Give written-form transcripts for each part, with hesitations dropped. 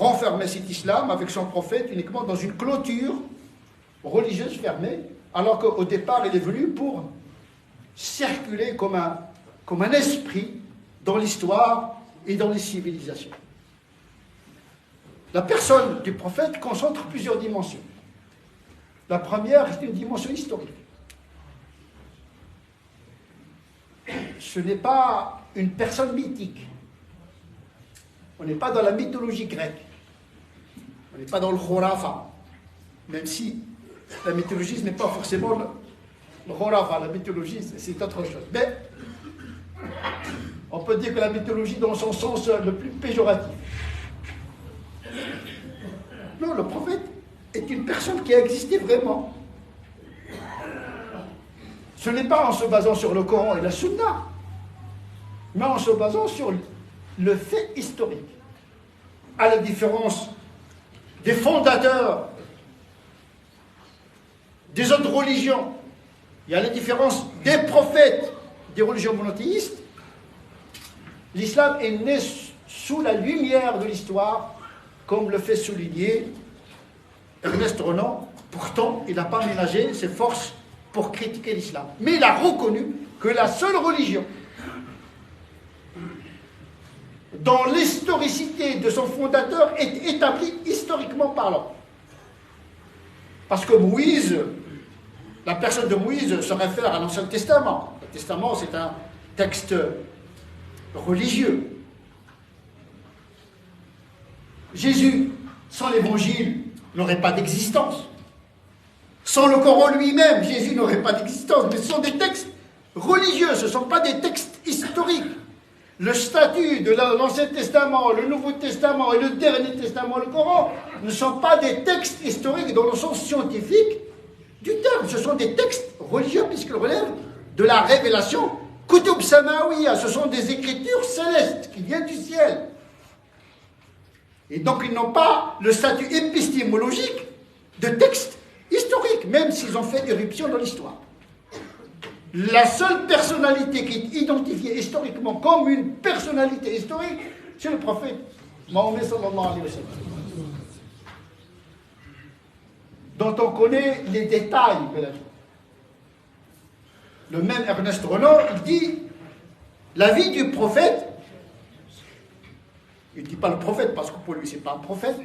renfermer cet islam avec son prophète uniquement dans une clôture religieuse fermée, alors qu'au départ, il est venu pour circuler comme un esprit dans l'histoire et dans les civilisations. La personne du prophète concentre plusieurs dimensions. La première est une dimension historique. Ce n'est pas une personne mythique. On n'est pas dans la mythologie grecque. On n'est pas dans le khurafa. Même si la mythologie, ce n'est pas forcément le khurafa. La mythologie, c'est autre chose. Mais on peut dire que la mythologie dans son sens le plus péjoratif. Non, le prophète est une personne qui a existé vraiment. Ce n'est pas en se basant sur le Coran et la Sunna, mais en se basant sur le fait historique. À la différence des fondateurs des autres religions, il y a la différence des prophètes des religions monothéistes, l'islam est né sous la lumière de l'histoire, comme le fait souligner Ernest Renan. Pourtant, il n'a pas ménagé ses forces pour critiquer l'islam. Mais il a reconnu que la seule religion dont l'historicité de son fondateur est établie historiquement parlant. Parce que Moïse, la personne de Moïse se réfère à l'Ancien Testament. Le Testament, c'est un texte religieux. Jésus, sans l'Évangile, n'aurait pas d'existence. Sans le Coran lui-même, Jésus n'aurait pas d'existence. Mais ce sont des textes religieux, ce ne sont pas des textes historiques. Le statut de l'Ancien Testament, le Nouveau Testament et le Dernier Testament, le Coran, ne sont pas des textes historiques dans le sens scientifique du terme. Ce sont des textes religieux puisqu'ils relèvent de la révélation. Kutub Samawiya, ce sont des écritures célestes qui viennent du ciel. Et donc ils n'ont pas le statut épistémologique de texte historique, même s'ils ont fait éruption dans l'histoire. La seule personnalité qui est identifiée historiquement comme une personnalité historique, c'est le prophète Mahomet sallallahu alayhi wa sallam, dont on connaît les détails de la vie. Le même Ernest Renan, il dit la vie du prophète, il ne dit pas le prophète parce que pour lui c'est pas un prophète,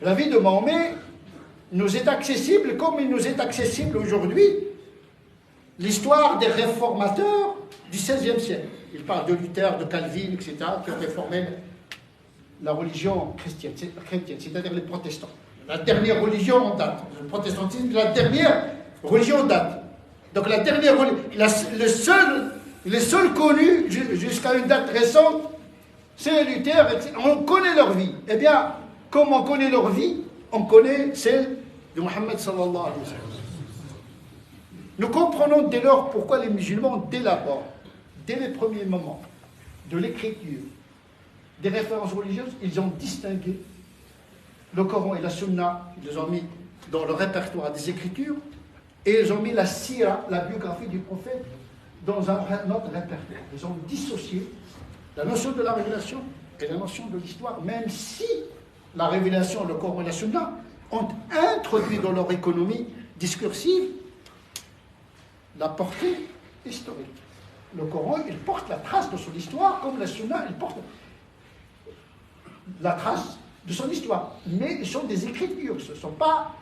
la vie de Mahomet nous est accessible comme il nous est accessible aujourd'hui l'histoire des réformateurs du XVIe siècle. Il parle de Luther, de Calvin, etc., qui ont réformé la religion chrétienne, c'est-à-dire les protestants. La dernière religion en date. Le protestantisme, la dernière religion en date. Donc la dernière les seuls connus jusqu'à une date récente, c'est Luther, etc. On connaît leur vie. Eh bien, comme on connaît leur vie, on connaît celle de Mohammed sallallahu alayhi wa sallam. Nous comprenons dès lors pourquoi les musulmans, dès l'abord, dès les premiers moments de l'écriture, des références religieuses, ils ont distingué le Coran et la Sunna, ils les ont mis dans le répertoire des écritures, et ils ont mis la sira, la biographie du prophète, dans un autre répertoire. Ils ont dissocié la notion de la révélation et la notion de l'histoire, même si la révélation, le Coran et la Sunna ont introduit dans leur économie discursive la portée historique. Le Coran, il porte la trace de son histoire, comme la Sunna, il porte la trace de son histoire. Mais ce sont des écritures, ce ne sont pas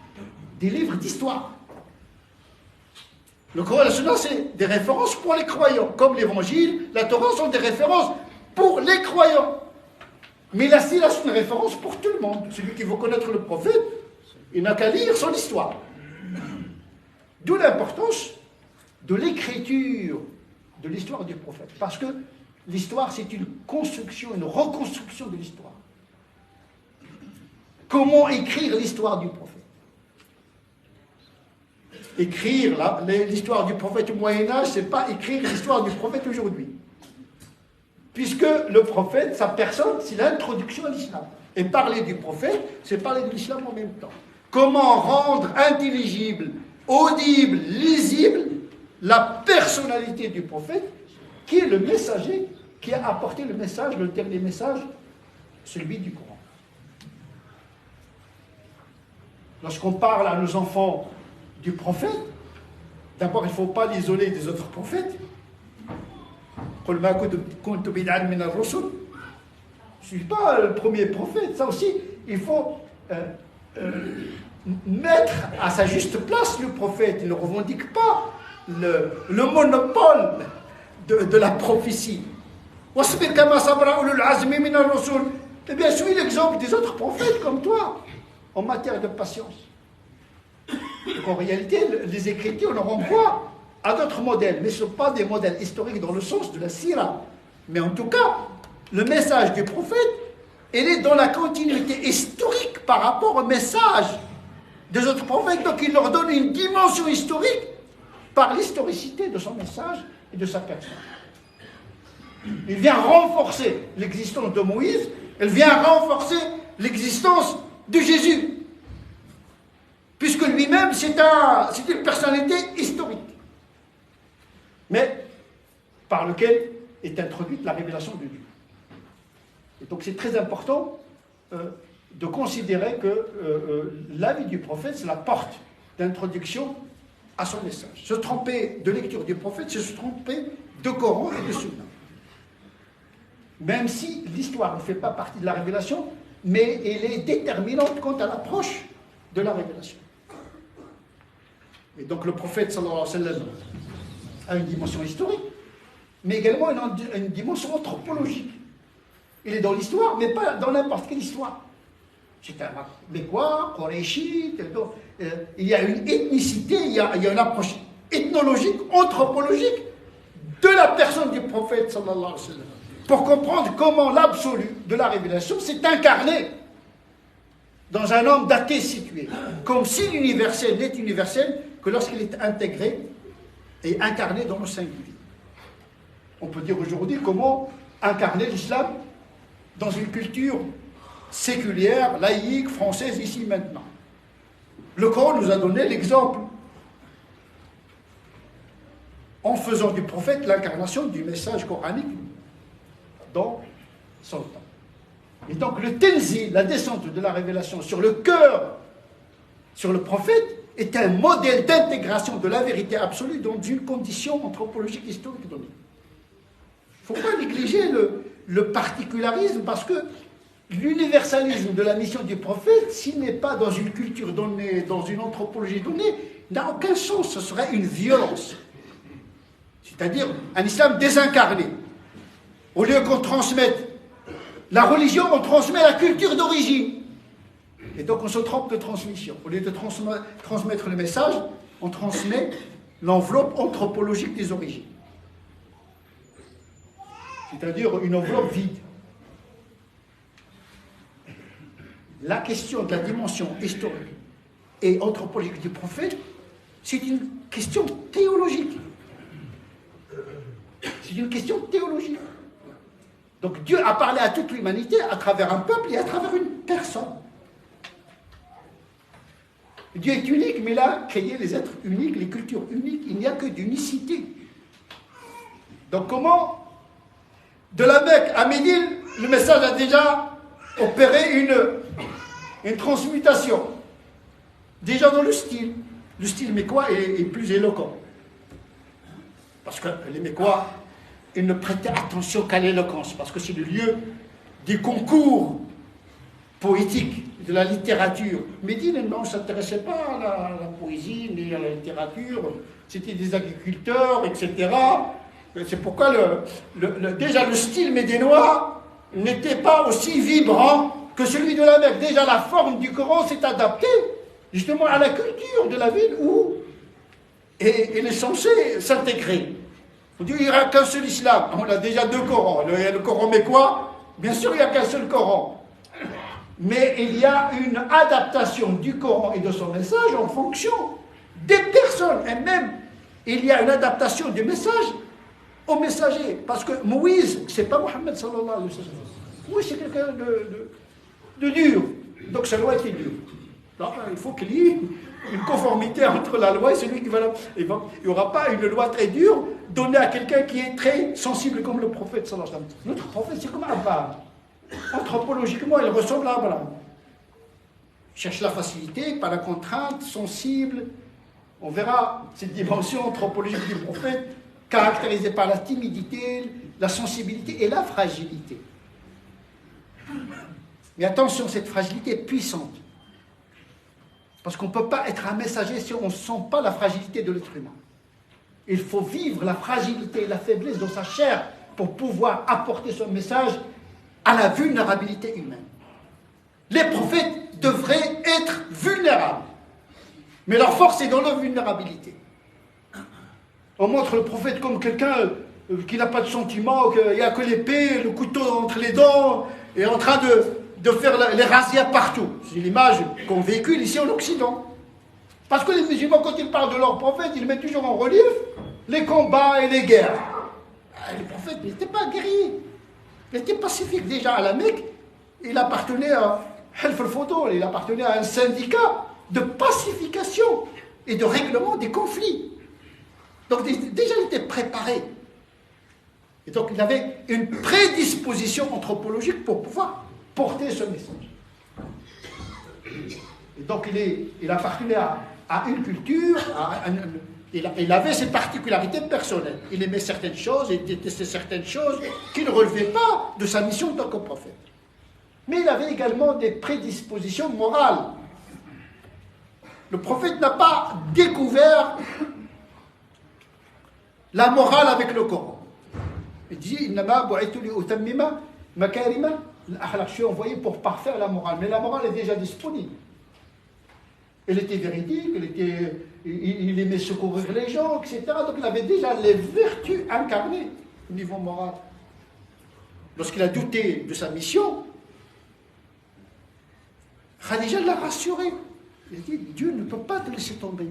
des livres d'histoire. Le Coran et la Sunna, c'est des références pour les croyants, comme l'Évangile, la Torah sont des références pour les croyants. Mais la Sira, c'est une référence pour tout le monde. Celui qui veut connaître le prophète, il n'a qu'à lire son histoire. D'où l'importance de l'écriture de l'histoire du prophète. Parce que l'histoire, c'est une construction, une reconstruction de l'histoire. Comment écrire l'histoire du prophète? Écrire l'histoire du prophète au Moyen-Âge, ce n'est pas écrire l'histoire du prophète aujourd'hui. Puisque le prophète, sa personne, c'est l'introduction à l'islam. Et parler du prophète, c'est parler de l'islam en même temps. Comment rendre intelligible, audible, lisible la personnalité du prophète, qui est le messager, qui a apporté le message, le dernier message, celui du Coran. lorsqu'on parle à nos enfants du prophète, d'abord il ne faut pas l'isoler des autres prophètes. Je ne suis pas le premier prophète. Ça aussi, il faut mettre à sa juste place le prophète. Il ne revendique pas le monopole de la prophétie. Eh bien, suis l'exemple des autres prophètes comme toi, en matière de patience. Donc, en réalité, les Écritures nous renvoient à d'autres modèles, mais ce ne sont pas des modèles historiques dans le sens de la sira. Mais en tout cas, le message du prophète, il est dans la continuité historique par rapport au message des autres prophètes. Donc, il leur donne une dimension historique par l'historicité de son message et de sa personne. Il vient renforcer l'existence de Moïse, il vient renforcer l'existence de Jésus, puisque lui-même c'est une personnalité historique, mais par lequel est introduite la révélation de Dieu. Et donc c'est très important de considérer que la vie du prophète, c'est la porte d'introduction à son message. Se tromper de lecture du prophète, c'est se tromper de Coran et de Sunna. Même si l'histoire ne fait pas partie de la révélation, mais elle est déterminante quant à l'approche de la révélation. Et donc le prophète, sallallahu alayhi wa sallam, a une dimension historique, mais également une dimension anthropologique. Il est dans l'histoire, mais pas dans n'importe quelle histoire. C'est un Mécois, Qurayshite, il y a une ethnicité, il y a une approche ethnologique, anthropologique de la personne du prophète, sallallahu alayhi wa sallam, pour comprendre comment l'absolu de la révélation s'est incarné dans un homme daté situé, comme si l'universel n'est universel que lorsqu'il est intégré et incarné dans le singulier. On peut dire aujourd'hui comment incarner l'islam dans une culture séculière, laïque, française, ici, maintenant. Le Coran nous a donné l'exemple en faisant du prophète l'incarnation du message coranique dans son temps. Et donc le Tanzil, la descente de la révélation sur le cœur, sur le prophète, est un modèle d'intégration de la vérité absolue dans une condition anthropologique historique donnée. Il ne faut pas négliger le particularisme, parce que l'universalisme de la mission du prophète, s'il n'est pas dans une culture donnée, dans une anthropologie donnée, n'a aucun sens, ce serait une violence. C'est-à-dire un islam désincarné. Au lieu qu'on transmette la religion, on transmet la culture d'origine. Et donc on se trompe de transmission. Au lieu de transmettre le message, on transmet l'enveloppe anthropologique des origines. C'est-à-dire une enveloppe vide. La question de la dimension historique et anthropologique du prophète, c'est une question théologique. C'est une question théologique. Donc Dieu a parlé à toute l'humanité à travers un peuple et à travers une personne. Dieu est unique, mais il a créé les êtres uniques, les cultures uniques. Il n'y a que d'unicité. Donc comment, de la Mecque à Médine, le message a déjà opéré une transmutation. Déjà dans le style. Le style mécois est plus éloquent. Parce que les Mécois, ils ne prêtaient attention qu'à l'éloquence, parce que c'est le lieu des concours poétiques, de la littérature. Médine, non, ne s'intéressait pas à la poésie, ni à la littérature. C'était des agriculteurs, etc. C'est pourquoi déjà le style médinois n'était pas aussi vibrant que celui de la Mecque. Déjà la forme du Coran s'est adaptée justement à la culture de la ville où il est censé s'intégrer. On dit qu'il n'y aura qu'un seul islam. On a déjà deux Corans. Il y a le Coran mécois, bien sûr il n'y a qu'un seul Coran. Mais il y a une adaptation du Coran et de son message en fonction des personnes. Et même, il y a une adaptation du message au messager. Parce que Moïse, c'est pas Mohammed sallallahu alayhi wa sallam. Moïse, c'est quelqu'un de dur. Donc sa loi était dure. Donc, il faut qu'il y ait une conformité entre la loi et celui qui va la... Il n'y aura pas une loi très dure donnée à quelqu'un qui est très sensible comme le prophète sallallahu alayhi wa sallam. Notre prophète, c'est comme Abraham. Anthropologiquement, il ressemble à Abraham. cherche la facilité, pas la contrainte, sensible. On verra cette dimension anthropologique du prophète, caractérisée par la timidité, la sensibilité et la fragilité. Mais attention, cette fragilité est puissante. Parce qu'on ne peut pas être un messager si on ne sent pas la fragilité de l'être humain. Il faut vivre la fragilité et la faiblesse dans sa chair pour pouvoir apporter son message à la vulnérabilité humaine. Les prophètes devraient être vulnérables. Mais leur force est dans leur vulnérabilité. On montre le prophète comme quelqu'un qui n'a pas de sentiments, qu'il n'y a que l'épée, le couteau entre les dents, et en train de faire les razzias partout. C'est l'image qu'on véhicule ici en Occident. Parce que les musulmans, quand ils parlent de leur prophète, ils mettent toujours en relief les combats et les guerres. Le prophète n'était pas guerrier. Il était pacifique. Déjà à la Mecque, il appartenait à Helf al-Fodol, il appartenait à un syndicat de pacification et de règlement des conflits. Donc déjà, il était préparé. Et donc, il avait une prédisposition anthropologique pour pouvoir porter ce message. Et donc, il appartenait à une culture, il avait ses particularités personnelles. Il aimait certaines choses, il détestait certaines choses qui ne relevaient pas de sa mission en tant que prophète. Mais il avait également des prédispositions morales. Le prophète n'a pas découvert la morale avec le Coran. Il dit je suis envoyé pour parfaire la morale, mais la morale est déjà disponible. Elle était véridique, il aimait secourir les gens, etc. Donc il avait déjà les vertus incarnées au niveau moral. Lorsqu'il a douté de sa mission, Khadija l'a rassuré. Il a dit, Dieu ne peut pas te laisser tomber.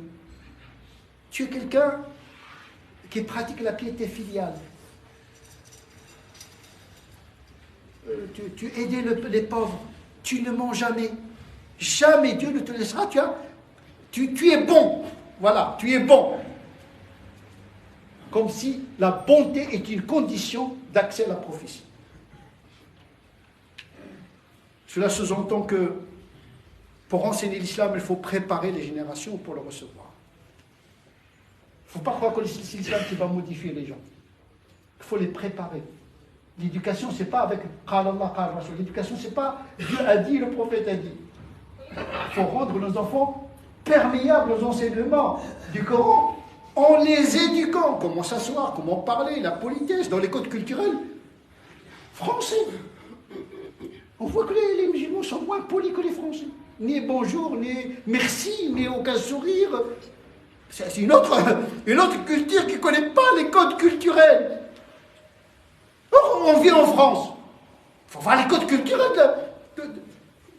Tu es quelqu'un qui pratique la piété filiale. Tu aidais les pauvres. Tu ne mens jamais. Jamais Dieu ne te laissera. Tu es bon. Voilà, tu es bon. Comme si la bonté est une condition d'accès à la prophétie. Cela sous-entend que pour enseigner l'islam, il faut préparer les générations pour le recevoir. Il ne faut pas croire que c'est l'islam qui va modifier les gens. Il faut les préparer. L'éducation, ce n'est pas avec Qala Allah, Qala Rasul. L'éducation, ce n'est pas Dieu a dit, le prophète a dit. Il faut rendre nos enfants perméables aux enseignements du Coran en les éduquant. Comment s'asseoir, comment parler, la politesse, dans les codes culturels français. On voit que les musulmans sont moins polis que les Français. Ni bonjour, ni merci, ni aucun sourire. C'est une autre culture qui ne connaît pas les codes culturels. Or, on vit en France. Il faut voir les codes culturels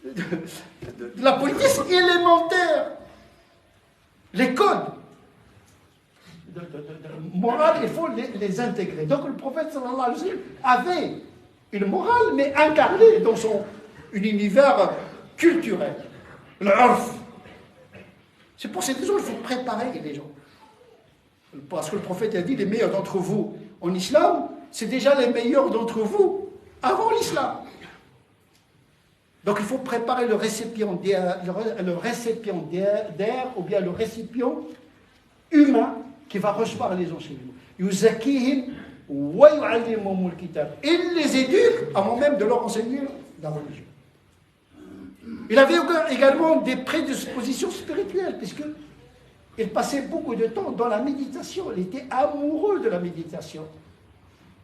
de la politesse élémentaire. Les codes morale, il faut les intégrer. Donc le prophète sallallahu alayhi wa sallam avait une morale, mais incarnée dans son univers culturel. Le urf. C'est pour cette raison qu'il faut préparer les gens. Parce que le prophète a dit, les meilleurs d'entre vous en islam, c'est déjà les meilleurs d'entre vous avant l'islam. Donc il faut préparer le récipiendaire, ou bien le récipient humain qui va recevoir les enseignements. Yuzakihim wa yu'allimuhumul kitab. Il les éduque avant même de leur enseigner la religion. Il avait également des prédispositions spirituelles, puisqu'il passait beaucoup de temps dans la méditation. Il était amoureux de la méditation.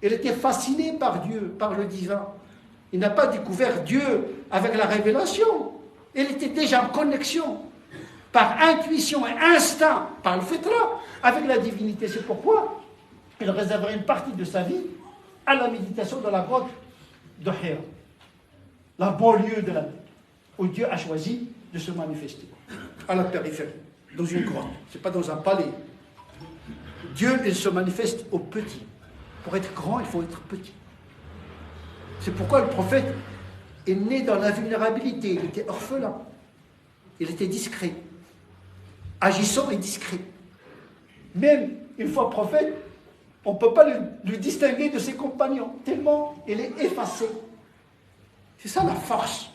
Il était fasciné par Dieu, par le divin. Il n'a pas découvert Dieu avec la révélation. Il était déjà en connexion, par intuition et instinct, par le fitra, avec la divinité. C'est pourquoi il réserverait une partie de sa vie à la méditation dans la grotte de Hira, la banlieue de la Mecque, où Dieu a choisi de se manifester, à la périphérie, dans une grotte. Ce n'est pas dans un palais. Dieu, il se manifeste au petit. Pour être grand, il faut être petit. C'est pourquoi le prophète est né dans la vulnérabilité. Il était orphelin. Il était discret. Agissant et discret. Même une fois prophète, on ne peut pas le distinguer de ses compagnons, tellement il est effacé. C'est ça la force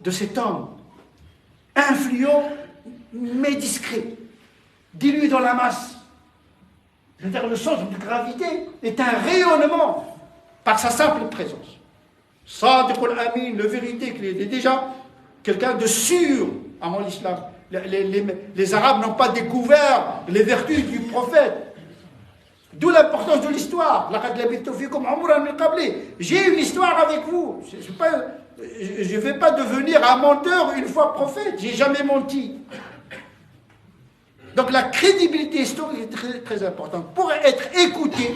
de cet homme influent, mais discret, dilué dans la masse. C'est-à-dire le centre de gravité est un rayonnement par sa simple présence. Sadiq al-Amin, le vérité, qu'il est déjà quelqu'un de sûr avant l'islam. Les Arabes n'ont pas découvert les vertus du prophète. D'où l'importance de l'histoire. J'ai une histoire avec vous. Je ne vais pas devenir un menteur une fois prophète. J'ai jamais menti. Donc la crédibilité historique est très, très importante. Pour être écouté,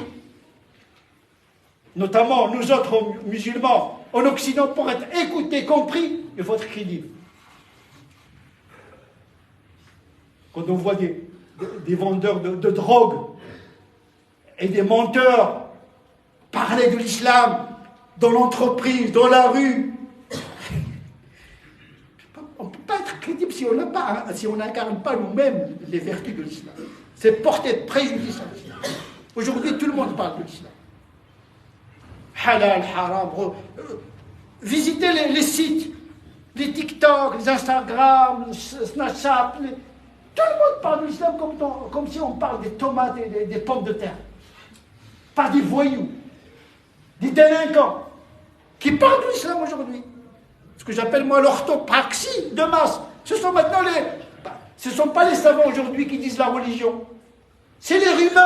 notamment nous autres musulmans en Occident, pour être écouté, compris, il faut être crédible. Quand on voit des vendeurs de drogue et des menteurs parler de l'islam dans l'entreprise, dans la rue, on ne peut pas être crédible si on n'incarne pas nous-mêmes les vertus de l'islam. C'est porter préjudice à l'islam. Aujourd'hui, tout le monde parle de l'islam. Halal, haram. Visitez les sites, les TikTok, les Instagram, les Snapchat. Tout le monde parle de l'islam comme si on parle des tomates et des pommes de terre. Pas des voyous, des délinquants qui parlent de l'islam aujourd'hui. Ce que j'appelle moi l'orthopraxie de masse. Ce sont maintenant ce ne sont pas les savants aujourd'hui qui disent la religion. C'est les rumeurs.